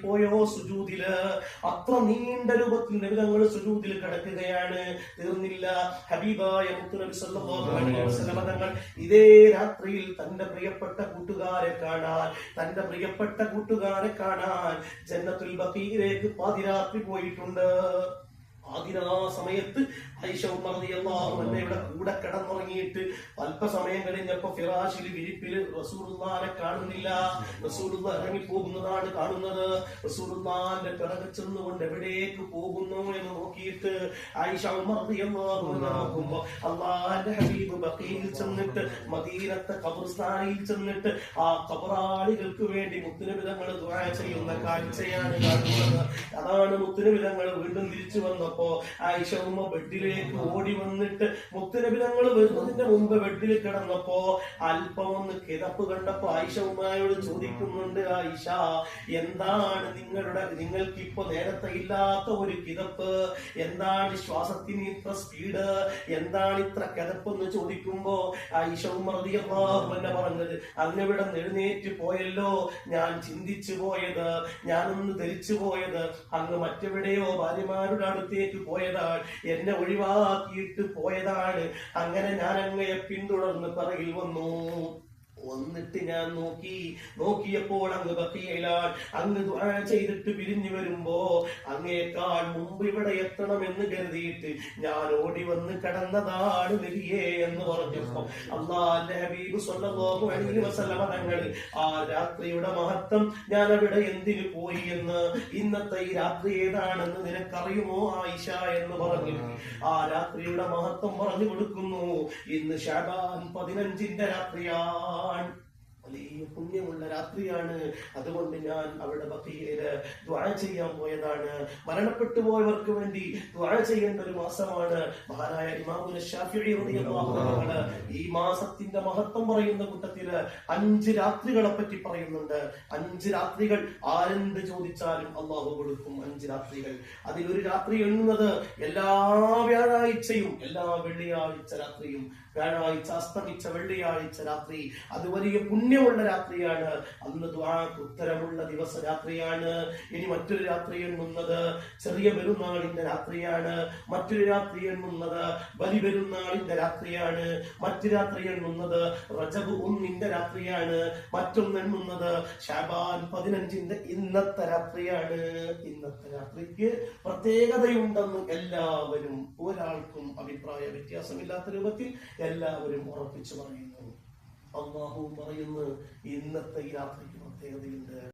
പോയോ സുജൂദില്, അത്ര നീണ്ട രൂപത്തിൽ നബിതങ്ങൾ സുജൂദിൽ കിടക്കുകയാണ്. തീർന്നില്ല. ഹബീബായ മുത്തുനബി സല്ലല്ലാഹു അലൈഹി വസല്ലം തങ്ങൾ ഇതേ രാത്രിയിൽ തന്റെ പ്രിയപ്പെട്ട കൂട്ടുകാരെ കാണാൻ ജന്നത്തുൽ ബഖീയിലേക്ക് പാതിരാത്രി പോയിട്ടുണ്ട്. ആദിനാ സമയത്ത് ഐഷ റളിയല്ലാഹു അൻഹയുടെ കൂടെ കിടന്നുറങ്ങിയിട്ട് അല്പസമയം കഴിഞ്ഞപ്പോ ഫിറാഷിൽ വിരിപ്പിൽ റസൂലുള്ളാഹിനെ കാണുന്നില്ല. റസൂലുള്ളാഹി ഇറങ്ങി പോകുന്നതാണ് കാണുന്നത്. റസൂലുള്ളാഹിന്റെ പിറകെ ചെന്നുകൊണ്ട് എവിടേക്ക് പോകുന്നു എന്ന് നോക്കിയിട്ട് ഐഷ റളിയല്ലാഹു അൻഹ നോക്കുമ്പോ അല്ലാഹുവിന്റെ ഹബീബ് ബഖീയിൽ ചെന്നിട്ട് മദീനത്തെ ഖബർസ്ഥാനിൽ ചെന്നിട്ട് ആ ഖബറാളികൾക്ക് വേണ്ടി മുത്തുനബി തങ്ങൾ ദുആ ചെയ്യുന്ന കാഴ്ചയാണ് കാണുന്നത്. അതാണ് മുത്തുനബി തങ്ങൾ വീണ്ടും തിരിച്ചു വന്നപ്പോ ആയിഷ ഉമ്മ ബെഡിലേക്ക് ഓടി വന്നിട്ട് മുത്തുനബി തങ്ങൾ വരുന്നതിന്റെ മുമ്പ് ബെഡിൽ കിടന്നപ്പോ അല്പം ഒന്ന് കിതപ്പ് കണ്ടപ്പോ ആയിഷ ഉമ്മയോട് ചോദിക്കുന്നുണ്ട്, ആയിഷ എന്താണ് നിങ്ങൾക്ക് ഇപ്പൊ നേരത്തെ ഇല്ലാത്ത ഒരു കിതപ്പ്, എന്താണ് ശ്വാസത്തിന് ഇത്ര സ്പീഡ്, എന്താണ് ഇത്ര കിതപ്പ് എന്ന് ചോദിക്കുമ്പോ ആയിഷ ഉമ്മ റളിയല്ലാഹു അൻഹ പറഞ്ഞത്, അങ്ങവിടെ എഴുന്നേറ്റ് പോയല്ലോ, ഞാൻ ചിന്തിച്ചു പോയത്, ഞാനൊന്ന് ധരിച്ചു പോയത് അങ്ങ് മറ്റെവിടെയോ ഭാര്യമാരുടെ അടുത്തേക്ക് പോയതാണ്, എന്നെ ഒഴിവാക്കിയിട്ട് പോയതാണ്. അങ്ങനെ ഞാൻ അങ്ങയെ പിന്തുടർന്ന് പിറകിൽ വന്നിട്ട് ഞാൻ നോക്കിയപ്പോൾ അങ്ങ് ബഖീയിലാണ്. അങ്ങ് ദുആ ചെയ്തിട്ട് പിരിഞ്ഞു വരുമ്പോ അങ്ങേക്കാൾ മുമ്പ് ഇവിടെ എത്തണമെന്ന് കരുതിയിട്ട് ഞാൻ ഓടി വന്ന് കിടന്നതാണ് നബിയേ എന്ന് പറഞ്ഞപ്പോ അല്ലാഹുവിന്റെ ഹബീബ് സ്വല്ലല്ലാഹു അലൈഹി വസല്ലം തങ്ങൾ ആ രാത്രിയുടെ മഹത്വം, ഞാൻ അവിടെ എന്തിനു പോയി എന്ന്, ഇന്നത്തെ ഈ രാത്രി ഏതാണെന്ന് നിനക്കറിയുമോ ആയിഷ എന്ന് പറഞ്ഞു ആ രാത്രിയുടെ മഹത്വം പറഞ്ഞു കൊടുക്കുന്നു. ഇന്ന് ശഅബാൻ 15 രാത്രിയാണ്, വലിയ പുണ്യമുള്ള രാത്രിയാണ്. അതുകൊണ്ട് ഞാൻ അവിടെ ബഖീയില് ദുആ ചെയ്യാൻ പോയതാണ്. മരണപ്പെട്ടു പോയവർക്ക് വേണ്ടി ദുആ ചെയ്യേണ്ട ഒരു മാസമാണ്. മഹാനായ ഇമാമുൽ ശാഫിഈ റളിയല്ലാഹു അൻഹു ഈ മാസത്തിന്റെ മഹത്വം പറയുന്ന കൂട്ടത്തില് 5 രാത്രികളെ പറ്റി പറയുന്നുണ്ട്. 5 രാത്രികൾ ആരെന്ത് ചോദിച്ചാലും അള്ളാഹു കൊടുക്കും. 5 രാത്രികൾ, അതിലൊരു രാത്രി എണ്ണുന്നത് എല്ലാ വ്യാഴാഴ്ചയും, എല്ലാ വെള്ളിയാഴ്ച രാത്രിയും, വ്യാഴാഴ്ച അസ്തമിച്ച വെള്ളിയാഴ്ച രാത്രി, അത് വലിയ പുണ്യമുള്ള രാത്രിയാണ്. അന്ന് ദുആക്ക് ഉത്തരമുള്ള രാത്രിയാണ്. ഇനി മറ്റൊരു രാത്രി എണ്ണുന്നത് ചെറിയ പെരുന്നാളിന്റെ രാത്രിയാണ്. മറ്റൊരു രാത്രി എണ്ണുന്നത് ബലി പെരുന്നാളിന്റെ രാത്രിയാണ്. മറ്റു രാത്രി എണ്ണുന്നത് റജബ് 1 രാത്രിയാണ്. മറ്റൊന്ന് എണ്ണുന്നത് ശഅബാൻ 15 ഇന്നത്തെ രാത്രിയാണ്. ഇന്നത്തെ രാത്രിക്ക് പ്രത്യേകതയുണ്ടെന്ന് എല്ലാവരും, ഒരാൾക്കും അഭിപ്രായ വ്യത്യാസമില്ലാത്ത രൂപത്തിൽ എല്ലാവരും ഉറപ്പിച്ചു പറയുന്നു. അല്ലാഹു പറയുന്നു, ഇന്നത്തെ ഈ രാത്രിക്ക് പ്രത്യേകതയുണ്ട്.